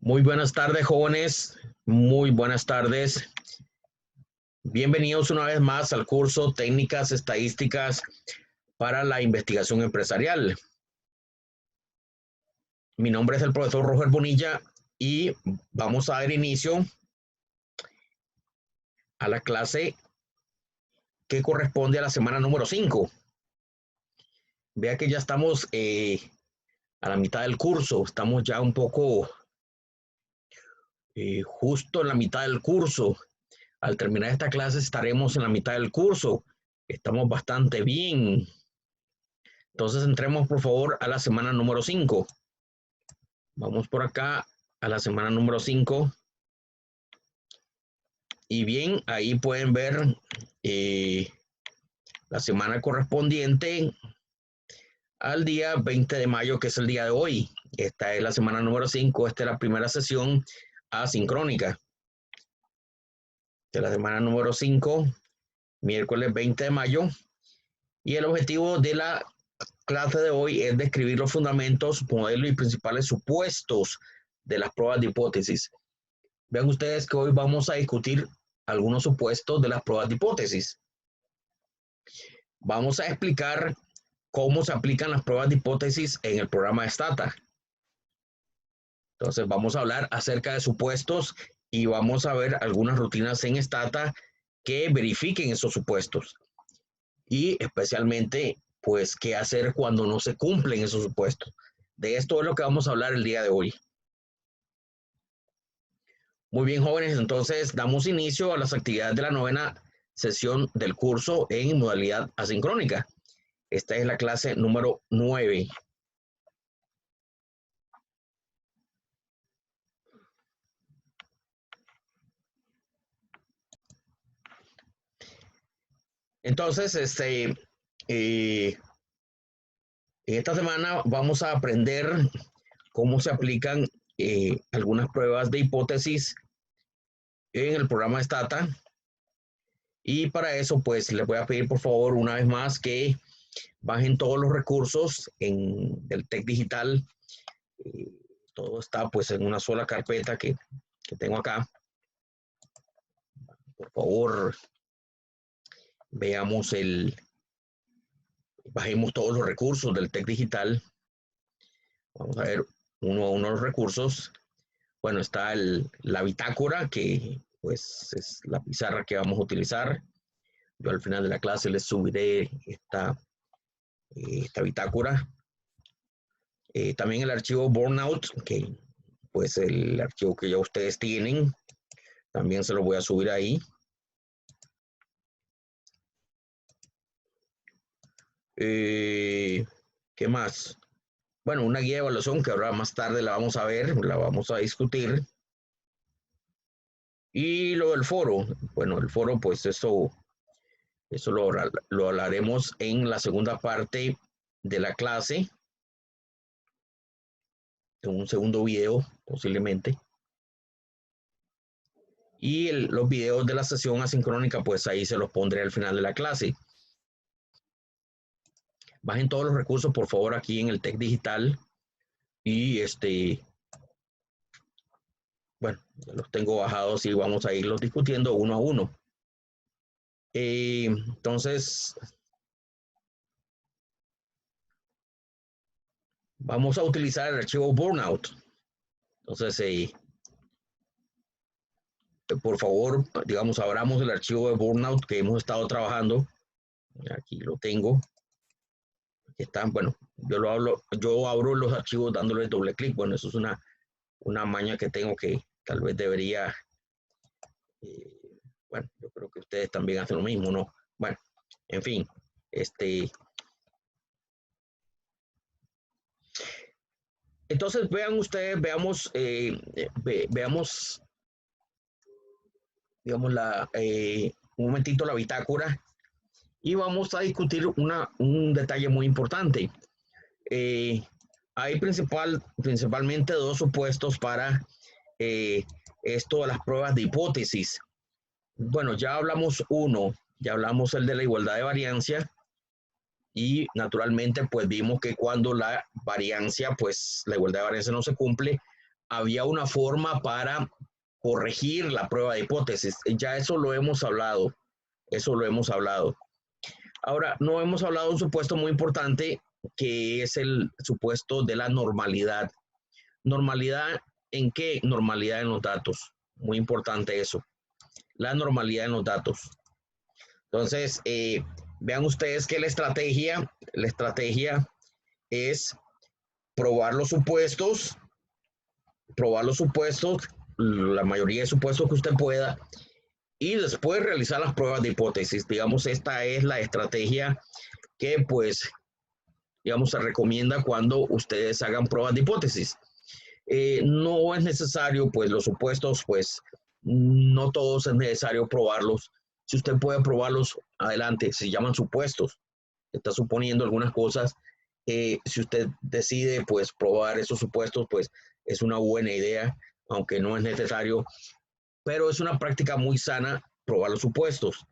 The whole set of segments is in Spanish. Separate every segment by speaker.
Speaker 1: Muy buenas tardes, jóvenes. Muy buenas tardes. Bienvenidos una vez más al curso Técnicas Estadísticas para la Investigación Empresarial. Mi nombre es el profesor Roger Bonilla y vamos a dar inicio a la clase que corresponde a la semana número 5. Vea que ya estamos a la mitad del curso. Estamos ya un poco justo en la mitad del curso. Al terminar esta clase estaremos en la mitad del curso. Estamos bastante bien. Entonces entremos por favor a la semana número 5. Vamos por acá a la semana número 5. Y bien, ahí pueden ver la semana correspondiente al día 20 de mayo, que es el día de hoy. Esta es la semana número 5. Esta es la primera sesión asincrónica. De la semana número 5, miércoles 20 de mayo. Y el objetivo de la clase de hoy es describir los fundamentos, modelos y principales supuestos de las pruebas de hipótesis. Vean ustedes que hoy vamos a discutir algunos supuestos de las pruebas de hipótesis. Vamos a explicar cómo se aplican las pruebas de hipótesis en el programa de Stata. Entonces vamos a hablar acerca de supuestos y vamos a ver algunas rutinas en Stata que verifiquen esos supuestos. Y especialmente, pues, qué hacer cuando no se cumplen esos supuestos. De esto es lo que vamos a hablar el día de hoy. Muy bien, jóvenes, entonces damos inicio a las actividades de la novena sesión del curso en modalidad asincrónica. Esta es la clase número 9. Entonces, en esta semana vamos a aprender cómo se aplican algunas pruebas de hipótesis en el programa de Stata. Y para eso, pues, les voy a pedir, por favor, una vez más que bajen todos los recursos del TEC Digital. Todo está, pues, en una sola carpeta que tengo acá. Por favor, bajemos todos los recursos del TEC Digital. Vamos a ver uno a uno los recursos. Bueno, está la bitácora, que pues es la pizarra que vamos a utilizar. Yo al final de la clase les subiré esta bitácora. También el archivo Burnout, que pues el archivo que ya ustedes tienen, también se lo voy a subir ahí. ¿Qué más? Bueno, una guía de evaluación que ahora más tarde la vamos a ver, la vamos a discutir. Y lo del foro, bueno, el foro, pues eso lo hablaremos en la segunda parte de la clase, en un segundo video posiblemente. Y los videos de la sesión asincrónica, pues ahí se los pondré al final de la clase. Bajen todos los recursos, por favor, aquí en el TEC Digital. Y bueno, ya los tengo bajados y vamos a irlos discutiendo uno a uno. Entonces, vamos a utilizar el archivo Burnout. Entonces, por favor, digamos, abramos el archivo de Burnout que hemos estado trabajando. Aquí lo tengo. Aquí están. Bueno, yo abro los archivos dándole doble clic. Bueno, eso es una maña que tengo que tal vez debería. Bueno, yo creo que ustedes también hacen lo mismo, ¿no? Bueno, en fin, entonces vean ustedes, veamos, digamos, un momentito la bitácora y vamos a discutir un detalle muy importante. Hay principalmente dos supuestos para esto de las pruebas de hipótesis. Bueno, ya hablamos el de la igualdad de variancia y naturalmente pues vimos que cuando la variancia, pues la igualdad de variancia no se cumple, había una forma para corregir la prueba de hipótesis. Ya eso lo hemos hablado. Eso lo hemos hablado. Ahora, no hemos hablado de un supuesto muy importante que es el supuesto de la normalidad. ¿Normalidad en qué? Normalidad en los datos. Muy importante eso. La normalidad en los datos. Entonces, vean ustedes que la estrategia es probar los supuestos, la mayoría de supuestos que usted pueda, y después realizar las pruebas de hipótesis. Digamos, esta es la estrategia que, pues, digamos, se recomienda cuando ustedes hagan pruebas de hipótesis. No es necesario, pues, los supuestos, pues, no todos es necesario probarlos. Si usted puede probarlos, adelante, se llaman supuestos. Está suponiendo algunas cosas. Si usted decide, pues, probar esos supuestos, pues, es una buena idea, aunque no es necesario, pero es una práctica muy sana probar los supuestos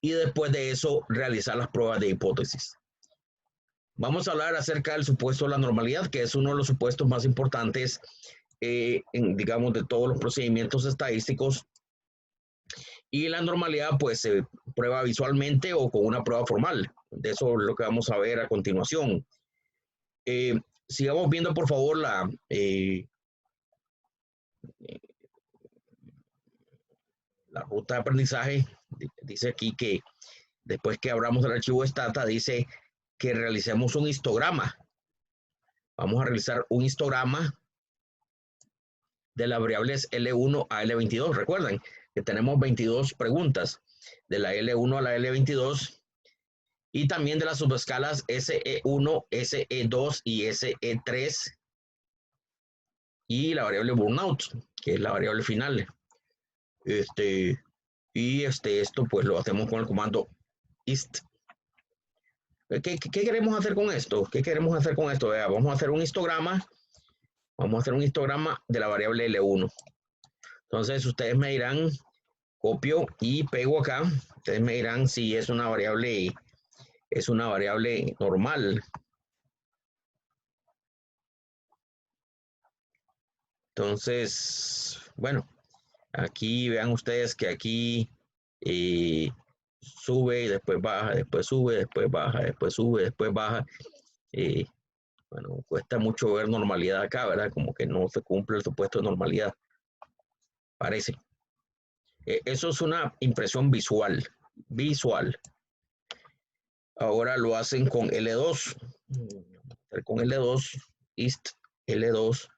Speaker 1: y después de eso realizar las pruebas de hipótesis. Vamos a hablar acerca del supuesto de la normalidad, que es uno de los supuestos más importantes, digamos, de todos los procedimientos estadísticos. Y la normalidad, pues, se prueba visualmente o con una prueba formal. De eso es lo que vamos a ver a continuación. Sigamos viendo, por favor, la ruta de aprendizaje. Dice aquí que después que abramos el archivo Stata, dice que realicemos un histograma. Vamos a realizar un histograma de las variables L1 a L22. Recuerden que tenemos 22 preguntas, de la L1 a la L22, y también de las subescalas SE1, SE2 y SE3, y la variable burnout, que es la variable final. Esto pues lo hacemos con el comando ist. ¿Qué queremos hacer con esto? ¿Qué queremos hacer con esto? Vea, vamos a hacer un histograma. Vamos a hacer un histograma de la variable L1. Entonces ustedes me dirán, copio y pego acá. Ustedes me dirán si es una variable normal. Entonces, bueno, aquí vean ustedes que aquí sube y después baja, después sube, después baja, después sube, después baja. Bueno, cuesta mucho ver normalidad acá, ¿verdad? Como que no se cumple el supuesto de normalidad. Parece. Eso es una impresión visual. Ahora lo hacen con L2. Con L2, ist L2.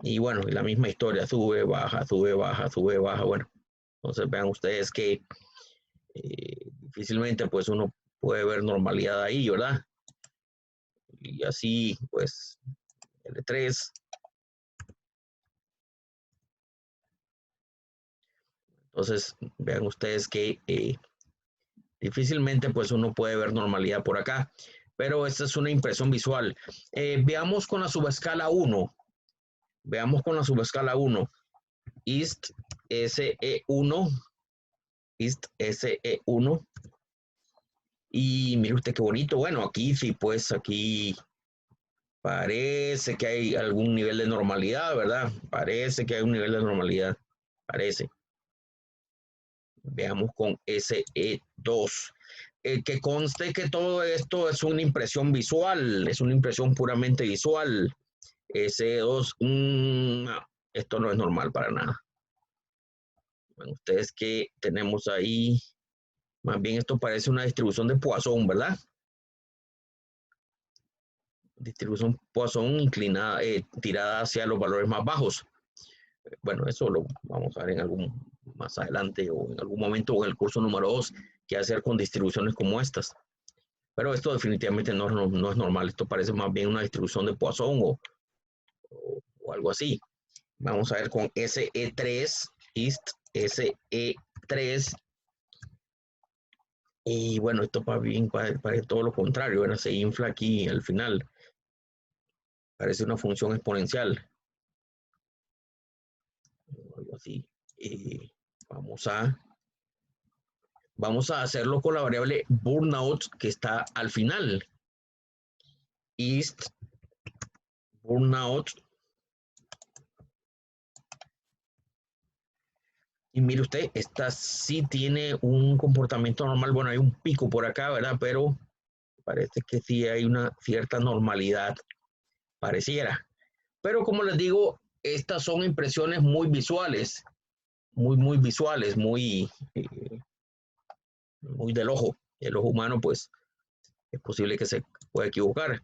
Speaker 1: Y bueno, la misma historia, sube, baja, sube, baja, sube, baja. Bueno, entonces vean ustedes que difícilmente pues uno puede ver normalidad ahí, ¿verdad? Y así pues L3. Entonces vean ustedes que difícilmente pues uno puede ver normalidad por acá, pero esta es una impresión visual. Veamos con la subescala 1. Veamos con la subescala 1. Ist SE1. Ist SE1. Y mire usted qué bonito. Bueno, aquí sí, pues aquí parece que hay algún nivel de normalidad, ¿verdad? Parece que hay un nivel de normalidad. Parece. Veamos con SE2. Que conste que todo esto es una impresión visual, es una impresión puramente visual. SE2, no, esto no es normal para nada. Bueno, ustedes que tenemos ahí, más bien esto parece una distribución de Poisson, ¿verdad? Distribución Poisson inclinada, tirada hacia los valores más bajos. Bueno, eso lo vamos a ver en algún más adelante o en algún momento o en el curso número 2, qué hacer con distribuciones como estas. Pero esto definitivamente no es normal, esto parece más bien una distribución de Poisson o algo así. Vamos a ver con SE3, ist SE3. Y bueno, esto parece todo lo contrario, ¿verdad? Se infla aquí al final. Parece una función exponencial. Algo así. Vamos a hacerlo con la variable burnout que está al final. Ist burnout Y mire usted, esta sí tiene un comportamiento normal. Bueno, hay un pico por acá, ¿verdad? Pero parece que sí hay una cierta normalidad, pareciera. Pero como les digo, estas son impresiones muy visuales, muy visuales, muy del ojo. El ojo humano, pues, es posible que se pueda equivocar.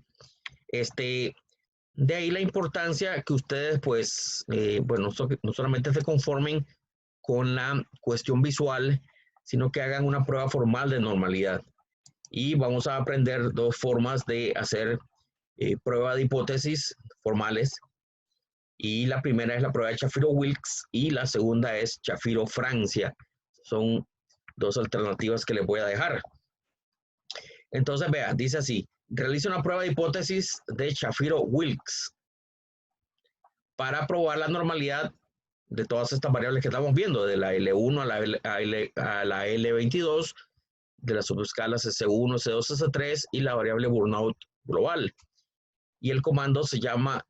Speaker 1: De ahí la importancia que ustedes, pues, bueno, no solamente se conformen con la cuestión visual, sino que hagan una prueba formal de normalidad. Y vamos a aprender dos formas de hacer prueba de hipótesis formales. Y la primera es la prueba de Shapiro-Wilks y la segunda es Shapiro-Francia. Son dos alternativas que les voy a dejar. Entonces, vea, dice así, realiza una prueba de hipótesis de Shapiro-Wilks para probar la normalidad de todas estas variables que estamos viendo, de la L1 a la L22, de las subescalas S1, S2, S3 y la variable burnout global. Y el comando se llama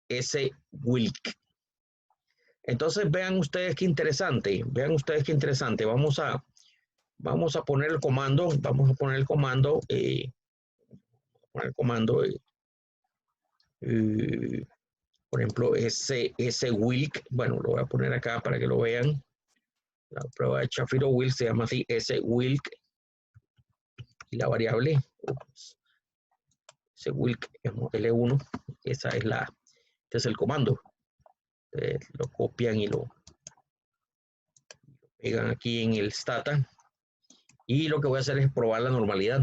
Speaker 1: swilk. Entonces vean ustedes qué interesante, Vamos a poner el comando, por ejemplo, swilk. Bueno, lo voy a poner acá para que lo vean. La prueba de Shapiro-Wilk se llama así, swilk, y la variable, swilk es L1, este es el comando. Lo copian y lo pegan aquí en el stata, y lo que voy a hacer es probar la normalidad.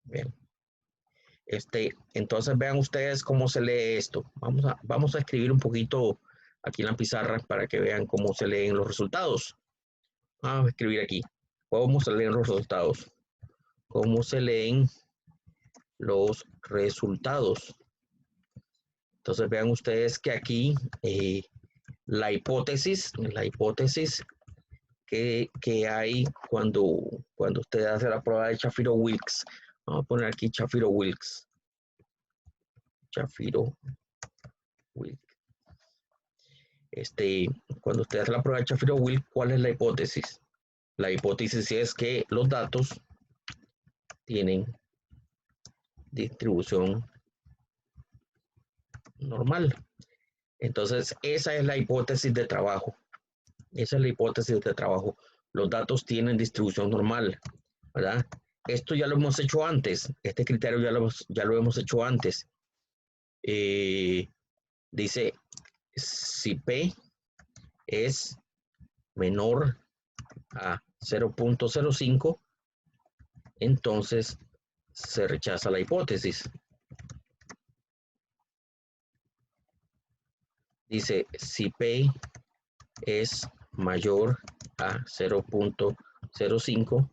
Speaker 1: Bien. Entonces vean ustedes cómo se lee esto. Vamos a escribir un poquito aquí en la pizarra para que vean cómo se leen los resultados. Vamos a escribir aquí. ¿Cómo se leen los resultados? ¿Cómo se leen los resultados? Entonces vean ustedes que aquí la hipótesis que hay cuando usted hace la prueba de Shapiro-Wilks. Vamos a poner aquí Shapiro-Wilks. Cuando usted hace la prueba de Shapiro-Wilks, ¿cuál es la hipótesis? La hipótesis es que los datos tienen distribución normal. Entonces, esa es la hipótesis de trabajo. Los datos tienen distribución normal, ¿verdad? Esto ya lo hemos hecho antes. Este criterio ya lo hemos hecho antes. Dice, si P es menor a 0.05, entonces se rechaza la hipótesis. Dice, si P es mayor a 0.05,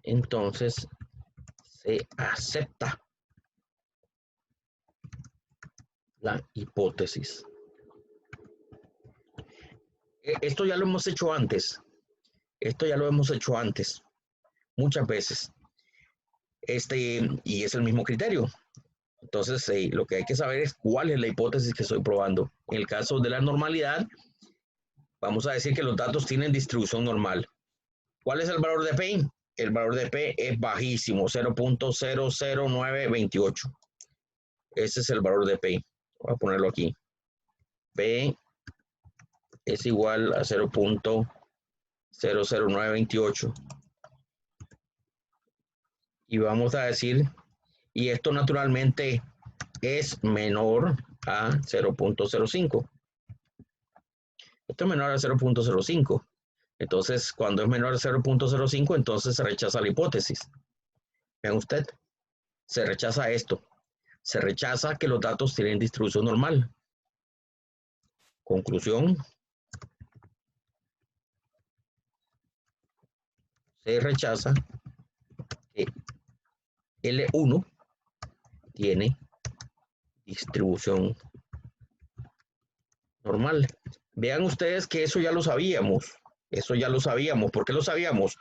Speaker 1: entonces se acepta la hipótesis. Esto ya lo hemos hecho antes. Muchas veces. Y es el mismo criterio. Entonces, lo que hay que saber es cuál es la hipótesis que estoy probando. En el caso de la normalidad, vamos a decir que los datos tienen distribución normal. ¿Cuál es el valor de P? El valor de P es bajísimo, 0.00928. Ese es el valor de P. Voy a ponerlo aquí. P es igual a 0.00928. Y vamos a decir, y esto naturalmente es menor a 0.05. Esto es menor a 0.05. Entonces, cuando es menor a 0.05, entonces se rechaza la hipótesis. Vean usted, se rechaza esto. Se rechaza que los datos tienen distribución normal. Conclusión. Se rechaza que L1 tiene distribución normal. Vean ustedes que eso ya lo sabíamos. ¿Por qué lo sabíamos?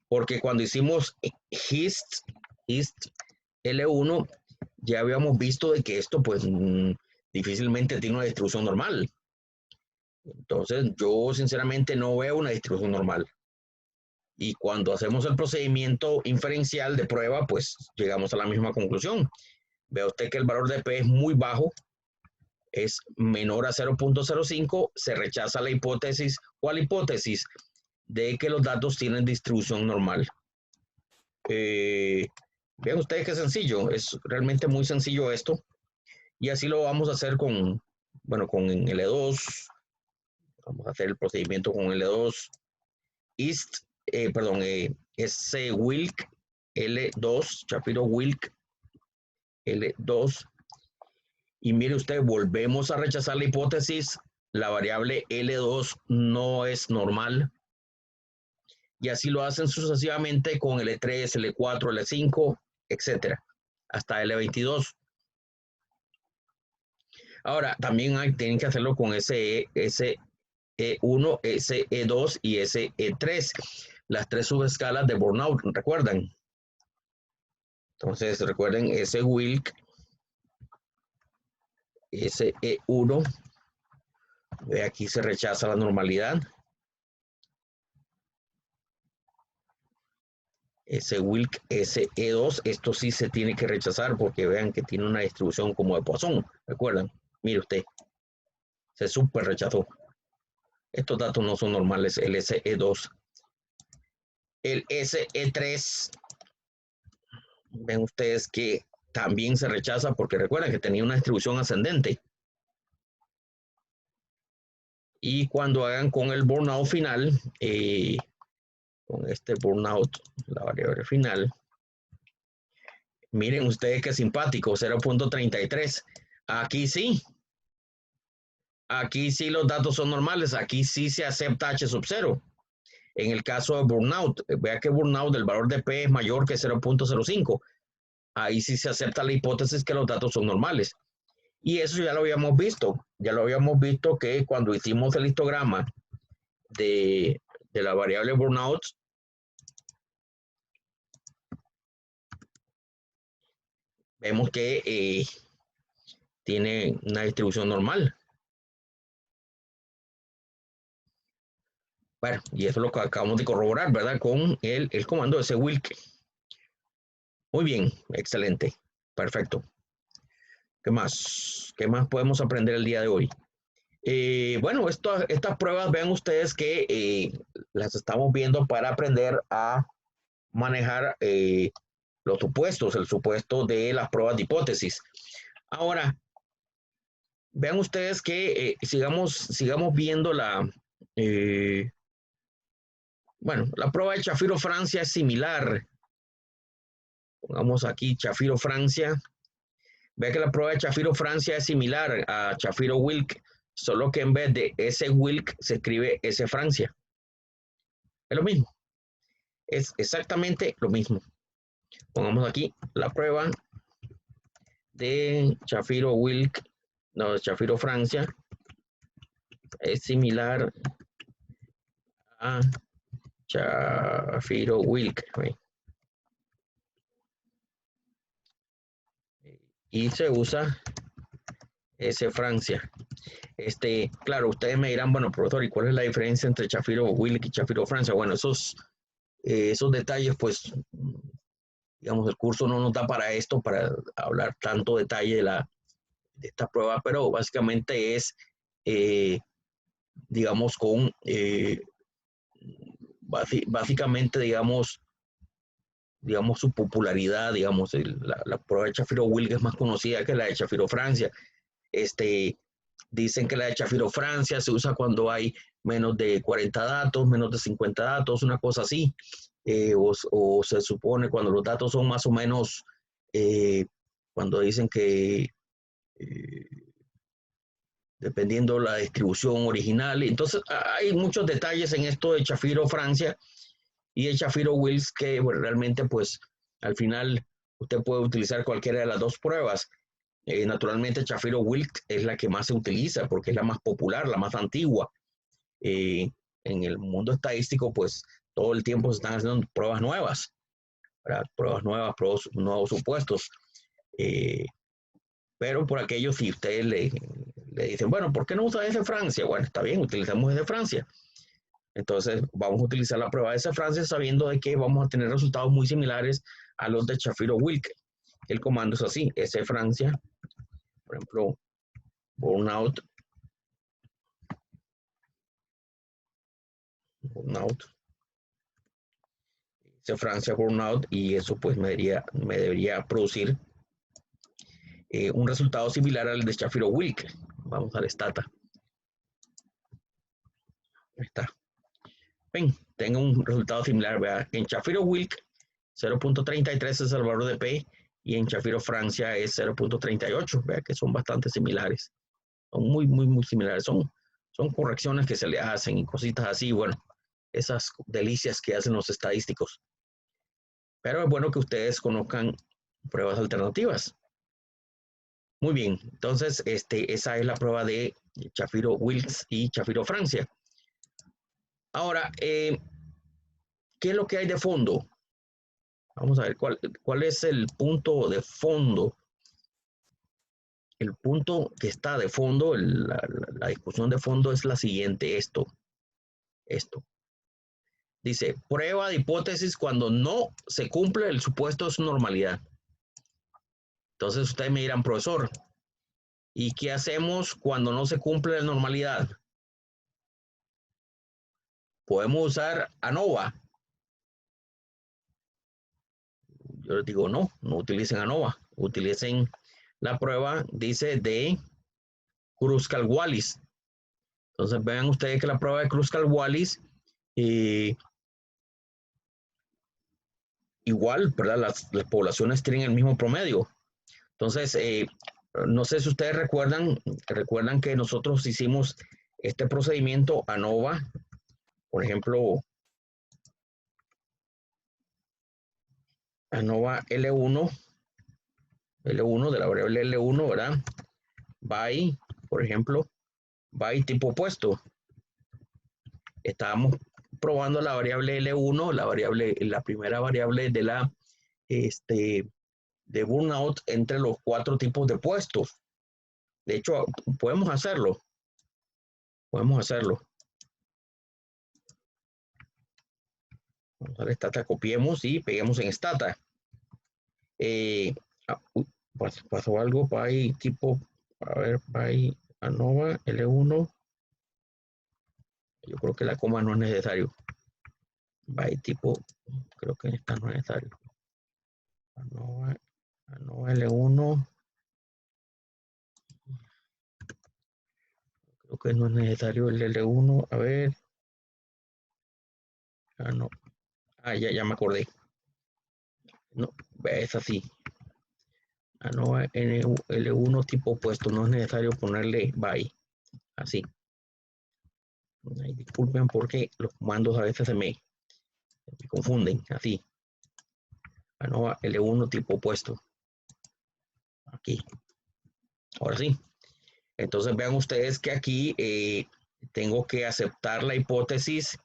Speaker 1: Porque cuando hicimos HIST L1, ya habíamos visto de que esto pues difícilmente tiene una distribución normal. Entonces, yo sinceramente no veo una distribución normal. Y cuando hacemos el procedimiento inferencial de prueba, pues llegamos a la misma conclusión. Vea usted que el valor de P es muy bajo, es menor a 0.05, se rechaza la hipótesis. ¿Cuál hipótesis? De que los datos tienen distribución normal. Vean ustedes qué sencillo, es realmente muy sencillo esto. Y así lo vamos a hacer con, bueno, con L2. Vamos a hacer el procedimiento con L2. S-Wilk L2, Shapiro-Wilk L2. Y mire usted, volvemos a rechazar la hipótesis, la variable L2 no es normal. Y así lo hacen sucesivamente con L3, L4, L5, etcétera, hasta L22. Ahora, también tienen que hacerlo con SE1, SE2 y SE3, las tres subescalas de burnout, ¿recuerdan? Entonces, recuerden S-Wilk, SE1, aquí se rechaza la normalidad. S-Wilk, SE2, esto sí se tiene que rechazar porque vean que tiene una distribución como de Poisson, ¿recuerdan? Mire usted, se súper rechazó. Estos datos no son normales, el SE2. El SE3, ven ustedes que también se rechaza porque recuerden que tenía una distribución ascendente. Y cuando hagan con el burnout final, con este burnout, la variable final, miren ustedes qué simpático, 0.33. Aquí sí. Aquí sí los datos son normales. Aquí sí se acepta H sub 0. En el caso de burnout, vea que burnout del valor de P es mayor que 0.05. Ahí sí se acepta la hipótesis que los datos son normales. Y eso ya lo habíamos visto. Ya lo habíamos visto que cuando hicimos el histograma de la variable burnout, vemos que tiene una distribución normal. Bueno, y eso es lo que acabamos de corroborar, ¿verdad? Con el comando de SWilk. Muy bien, excelente, perfecto. ¿Qué más? ¿Qué más podemos aprender el día de hoy? Bueno, estas pruebas, vean ustedes que las estamos viendo para aprender a manejar los supuestos, el supuesto de las pruebas de hipótesis. Ahora, vean ustedes que sigamos viendo bueno, la prueba de Shapiro-Francia es similar. Pongamos aquí Shapiro-Francia. Ve que la prueba de Shapiro-Francia es similar a Shapiro-Wilk, solo que en vez de S-Wilk se escribe S-Francia. Es lo mismo. Es exactamente lo mismo. Pongamos aquí la prueba de Shapiro-Wilk, no, Shapiro-Francia, es similar a Shapiro-Wilk. Y se usa S-Francia. Claro, ustedes me dirán, bueno, profesor, ¿y cuál es la diferencia entre Shapiro-Wilk y Shapiro-Francia? Bueno, esos detalles, pues, digamos, el curso no nos da para esto, para hablar tanto detalle de esta prueba, pero básicamente es, digamos, básicamente, digamos, su popularidad, digamos, la prueba de Shapiro-Wilk es más conocida que la de Shapiro-Francia. Dicen que la de Shapiro-Francia se usa cuando hay menos de 40 datos, menos de 50 datos, una cosa así. O se supone cuando los datos son más o menos, cuando dicen que dependiendo la distribución original. Entonces, hay muchos detalles en esto de Shapiro-Francia y de Shapiro-Wilk que bueno, realmente, pues, al final usted puede utilizar cualquiera de las dos pruebas. Naturalmente, Shapiro-Wilk es la que más se utiliza porque es la más popular, la más antigua. En el mundo estadístico, pues, todo el tiempo se están haciendo pruebas nuevas, ¿verdad? Pruebas nuevas, nuevos supuestos. Pero por aquello, si a ustedes le dicen, bueno, ¿por qué no usas ese Francia? Bueno, está bien, utilizamos ese Francia. Entonces vamos a utilizar la prueba de ese Francia sabiendo de que vamos a tener resultados muy similares a los de Shapiro-Wilk. El comando es así, ese Francia, por ejemplo, burnout, ese Francia burnout, y eso pues me debería producir un resultado similar al de Shapiro-Wilk. Vamos al Stata. Ahí está. Ven, tengo un resultado similar, ¿verdad? En Shapiro-Wilk 0.33 es el valor de P y en Shapiro Francia es 0.38, vea que son bastante similares. Son muy similares. Son correcciones que se le hacen y cositas así, bueno, esas delicias que hacen los estadísticos. Pero es bueno que ustedes conozcan pruebas alternativas. Muy bien, entonces esa es la prueba de Shapiro-Wilks y Shapiro-Francia. Ahora, ¿qué es lo que hay de fondo? Vamos a ver cuál es el punto de fondo. El punto que está de fondo, la discusión de fondo es la siguiente, esto. Dice, prueba de hipótesis cuando no se cumple el supuesto de su normalidad. Entonces ustedes me dirán, profesor, ¿y qué hacemos cuando no se cumple la normalidad? Podemos usar ANOVA. Yo les digo, no utilicen ANOVA, utilicen la prueba, dice, de Kruskal-Wallis. Entonces vean ustedes que la prueba de Kruskal-Wallis, igual, ¿verdad? Las poblaciones tienen el mismo promedio. Entonces, no sé si ustedes recuerdan que nosotros hicimos este procedimiento ANOVA, por ejemplo, ANOVA L1 de la variable L1, ¿verdad? By, por ejemplo, by tipo opuesto. Estábamos probando la variable L1, la primera variable de la de burnout entre los 4 tipos de puestos. De hecho, podemos hacerlo. Vamos a dar Stata, copiemos y peguemos en Stata. Pasó algo, by tipo, a ver, by ANOVA L1. Yo creo que la coma no es necesario. By tipo, creo que esta no es necesario. ANOVA L1. Creo que no es necesario el L1. A ver. No. Ya me acordé. No, es así. ANOVA L1 tipo opuesto. No es necesario ponerle by. Así. Ay, disculpen porque los comandos a veces se me confunden. Así. ANOVA L1 tipo opuesto. Aquí. Ahora sí. Entonces vean ustedes que aquí tengo que aceptar la hipótesis.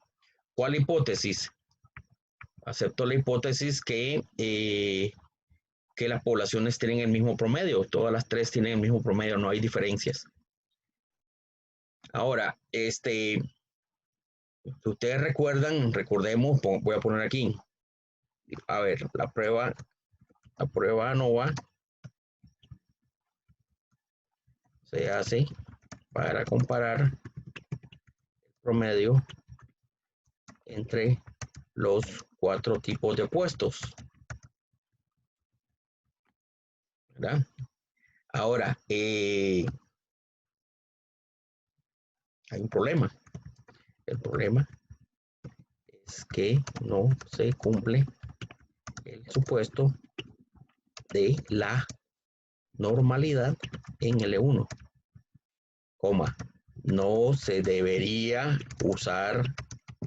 Speaker 1: ¿Cuál hipótesis? Acepto la hipótesis que las poblaciones tienen el mismo promedio. Todas las 3 tienen el mismo promedio, no hay diferencias. Ahora, si ustedes recordemos, voy a poner aquí. A ver, la prueba ANOVA se hace para comparar el promedio entre los 4 tipos de puestos. ¿Verdad? Ahora, hay un problema. El problema es que no se cumple el supuesto de la normalidad en L1, coma, no se debería usar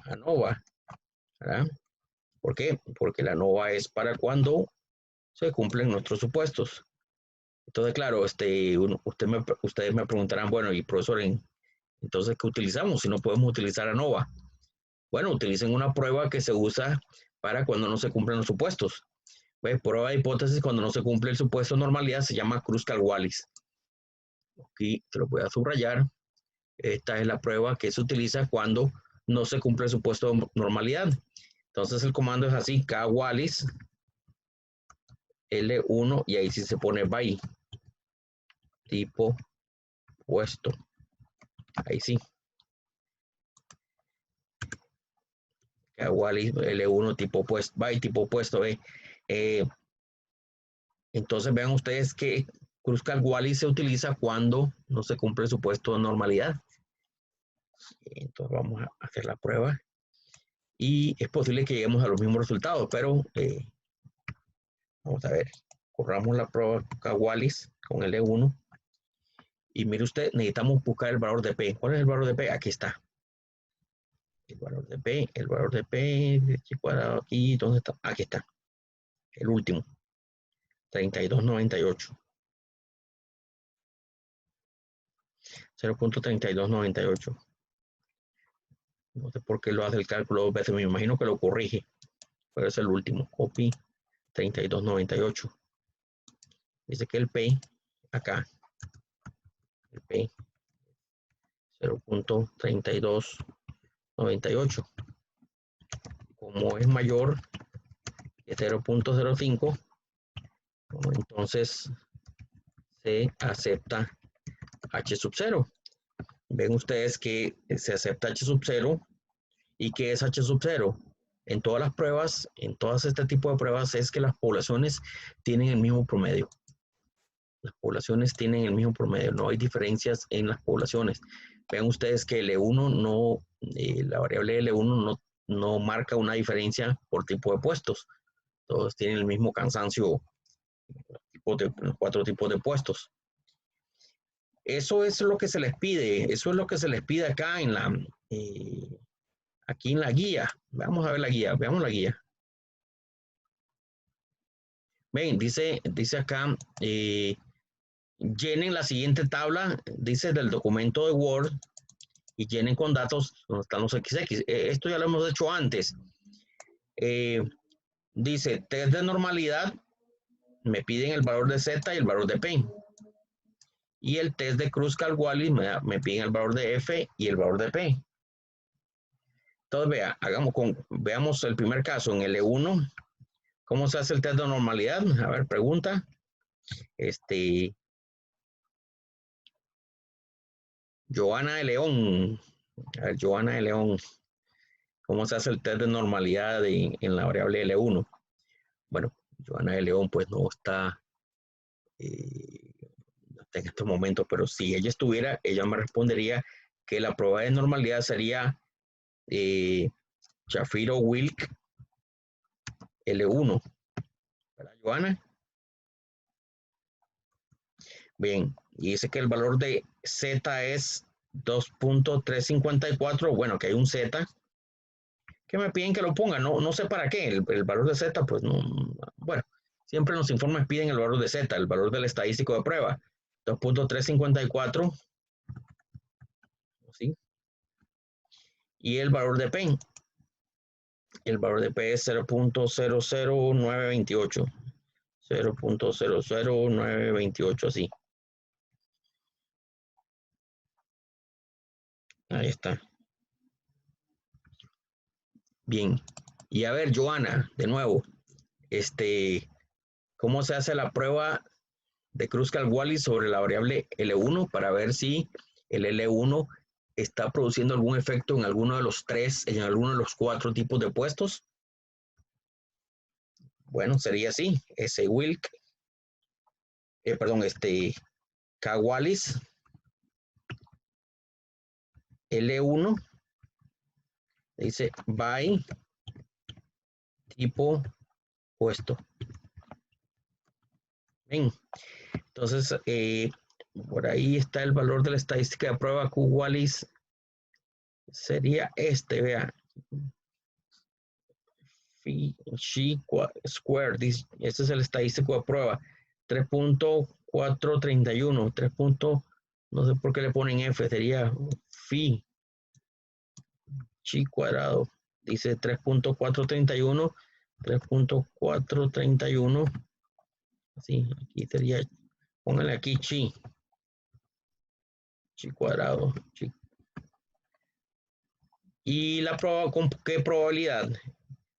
Speaker 1: ANOVA, ¿verdad? ¿Por qué? Porque la ANOVA es para cuando se cumplen nuestros supuestos. Entonces, claro, ustedes me preguntarán, bueno, y profesor, entonces, ¿qué utilizamos si no podemos utilizar ANOVA? Bueno, utilicen una prueba que se usa para cuando no se cumplen los supuestos. Pues, prueba de hipótesis cuando no se cumple el supuesto de normalidad se llama Kruskal-Wallis. Aquí te lo voy a subrayar. Esta es la prueba que se utiliza cuando no se cumple el supuesto de normalidad. Entonces el comando es así, kwallis L1 y ahí sí se pone by tipo puesto. Ahí sí. kwallis L1 tipo puesto, by tipo puesto. Entonces vean ustedes que cruzcalWallis se utiliza cuando no se cumple el supuesto de normalidad. Entonces vamos a hacer la prueba y es posible que lleguemos a los mismos resultados, pero vamos a ver, corramos la prueba kwallis con L1 y mire usted, necesitamos buscar el valor de P. ¿Cuál es el valor de P? Aquí está. El valor de P, cuadrado aquí, ¿dónde está? Aquí está, el último, 3298. 0.3298. No sé por qué lo hace el cálculo dos veces, me imagino que lo corrige, pero es el último, copy 3298. Dice que el P, acá, el P, 0.3298. Como es mayor que 0.05, entonces se acepta H sub 0. Ven ustedes que se acepta H sub 0. ¿Y qué es H sub 0? En todas las pruebas, en todas este tipo de pruebas, es que las poblaciones tienen el mismo promedio. Las poblaciones tienen el mismo promedio, no hay diferencias en las poblaciones. Vean ustedes que L1 no, la variable L1 no marca una diferencia por tipo de puestos. Todos tienen el mismo cansancio, los 4 tipos de puestos. Eso es lo que se les pide, eso es lo que se les pide acá en la, aquí en la guía. Vamos a ver la guía, veamos la guía. Ven, dice acá, llenen la siguiente tabla, dice del documento de Word, y llenen con datos donde están los XX. Esto ya lo hemos hecho antes. Dice test de normalidad, me piden el valor de Z y el valor de P. Y el test de cruzcalWallis me piden el valor de F y el valor de P. Entonces, vea, veamos el primer caso en L1. ¿Cómo se hace el test de normalidad? A ver, pregunta. Joana de León. A ver, Joana de León. ¿Cómo se hace el test de normalidad en la variable L1? Bueno, Joana de León pues no está en este momento, pero si ella estuviera, ella me respondería que la prueba de normalidad sería Shapiro-Wilk L1. ¿Verdad, Joana? Bien, y dice que el valor de Z es 2.354. Bueno, que hay un Z que me piden que lo ponga, no sé para qué, el valor de Z, pues no, bueno, siempre los informes piden el valor de Z, el valor del estadístico de prueba, 2.354, ¿sí? Y el valor de P es 0.00928, 0.00928, así. Ahí está. Bien. Y a ver, Joana, de nuevo, ¿cómo se hace la prueba de Cruz-Wallis sobre la variable L1 para ver si el L1 está produciendo algún efecto en alguno de los 3, en alguno de los 4 tipos de puestos? Bueno, sería así, ese Wilk, kwallis L1 dice by tipo puesto. Bien, entonces por ahí está el valor de la estadística de prueba kwallis, sería vea, Chi square, este es el estadístico de prueba, 3.431, 3. No sé por qué le ponen F, sería phi chi cuadrado, dice 3.431, 3.431, así, aquí sería, póngale aquí chi, chi cuadrado, chi. Y la prueba, ¿con qué probabilidad?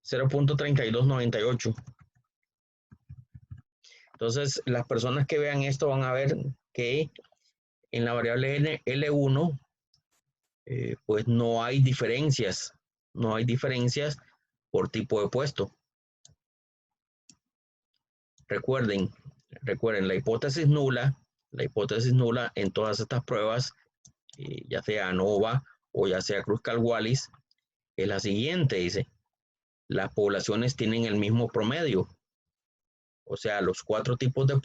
Speaker 1: 0.3298. Entonces, las personas que vean esto van a ver que en la variable L1, pues no hay diferencias. No hay diferencias por tipo de puesto. Recuerden, la hipótesis nula en todas estas pruebas, ya sea ANOVA o ya sea Kruskal-Wallis, es la siguiente, dice, las poblaciones tienen el mismo promedio. O sea, los cuatro tipos de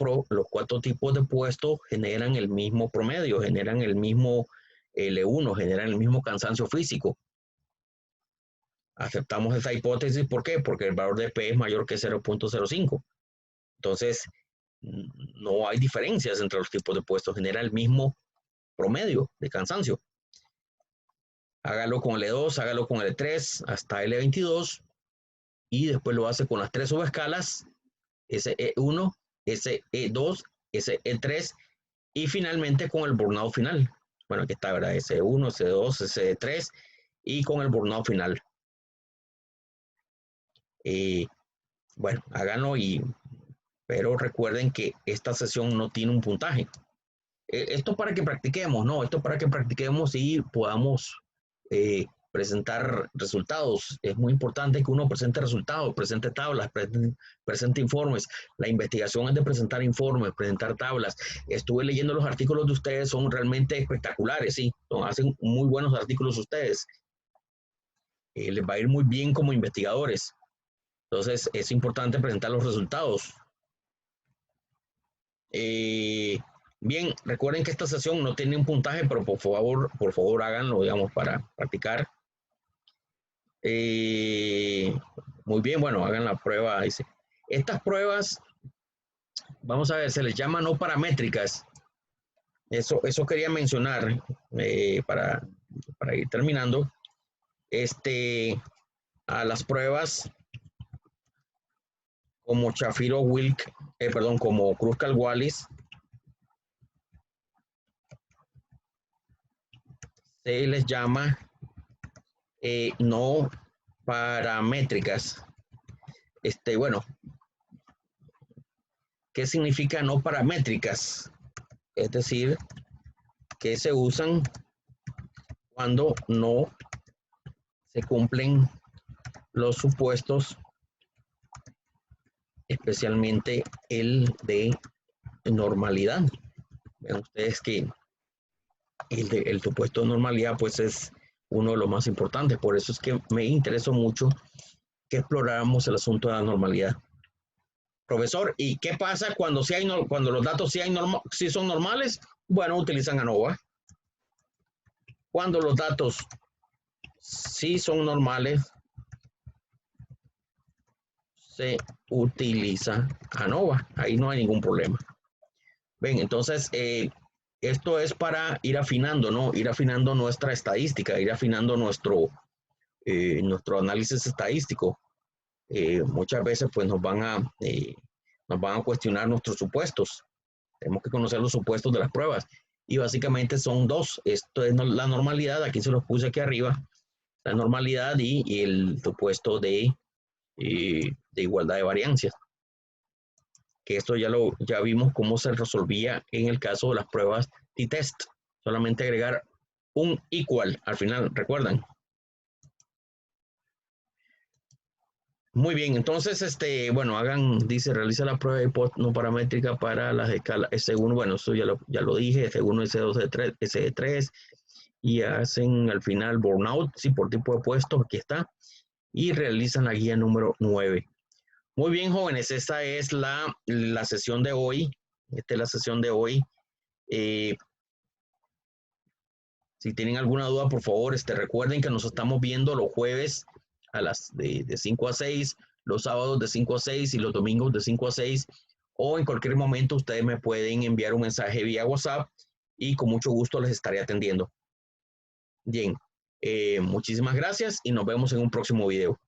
Speaker 1: puestos generan el mismo promedio, generan el mismo L1, generan el mismo cansancio físico. Aceptamos esa hipótesis, ¿por qué? Porque el valor de P es mayor que 0.05. Entonces, no hay diferencias entre los tipos de puestos, genera el mismo promedio de cansancio. Hágalo con L2, hágalo con L3 hasta L22 y después lo hace con las tres subescalas, SE1, SE2, SE3 y finalmente con el burnout final. Bueno, aquí está, ¿verdad? SE1, SE2, SE3 y con el burnout final. Bueno, háganlo pero recuerden que esta sesión no tiene un puntaje. Esto para que practiquemos, ¿no? Esto para que practiquemos y podamos presentar resultados. Es muy importante que uno presente resultados, presente tablas, presente informes. La investigación es de presentar informes, presentar tablas. Estuve leyendo los artículos de ustedes, son realmente espectaculares, sí. Hacen muy buenos artículos ustedes. Les va a ir muy bien como investigadores. Entonces, es importante presentar los resultados. Bien, recuerden que esta sesión no tiene un puntaje, pero por favor háganlo, digamos, para practicar. Muy bien, bueno, hagan la prueba. Dice. Estas pruebas, vamos a ver, se les llama no paramétricas. Eso quería mencionar para ir terminando. A las pruebas como Shapiro-Wilk, como Kruskal-Wallis, se les llama no paramétricas. Bueno, ¿qué significa no paramétricas? Es decir, que se usan cuando no se cumplen los supuestos, especialmente el de normalidad. Ven ustedes que el supuesto de normalidad pues es uno de los más importantes, por eso es que me interesó mucho que exploráramos el asunto de la normalidad. Profesor, ¿y qué pasa cuando los datos sí son normales? Bueno, utilizan ANOVA. Cuando los datos sí son normales, se utiliza ANOVA. Ahí no hay ningún problema. Ven, entonces, esto es para ir afinando, ¿no? Ir afinando nuestra estadística, ir afinando nuestro análisis estadístico. Muchas veces, pues, nos van a cuestionar nuestros supuestos. Tenemos que conocer los supuestos de las pruebas. Y básicamente son dos. Esto es la normalidad, aquí se los puse aquí arriba, la normalidad y el supuesto de igualdad de variancias. Que esto ya vimos cómo se resolvía en el caso de las pruebas t-test. Solamente agregar un equal al final, ¿recuerdan? Muy bien, entonces, bueno, dice, realiza la prueba de no paramétrica para las escalas S1, bueno, eso ya lo dije, S1, S2, S3, S3, y hacen al final burnout, sí, por tipo de puesto, aquí está, y realizan la guía número 9. Muy bien, jóvenes, esta es la sesión de hoy, esta es la sesión de hoy. Si tienen alguna duda, por favor, recuerden que nos estamos viendo los jueves a las de 5 a 6, los sábados de 5 a 6 y los domingos de 5 a 6, o en cualquier momento ustedes me pueden enviar un mensaje vía WhatsApp y con mucho gusto les estaré atendiendo. Bien, muchísimas gracias y nos vemos en un próximo video.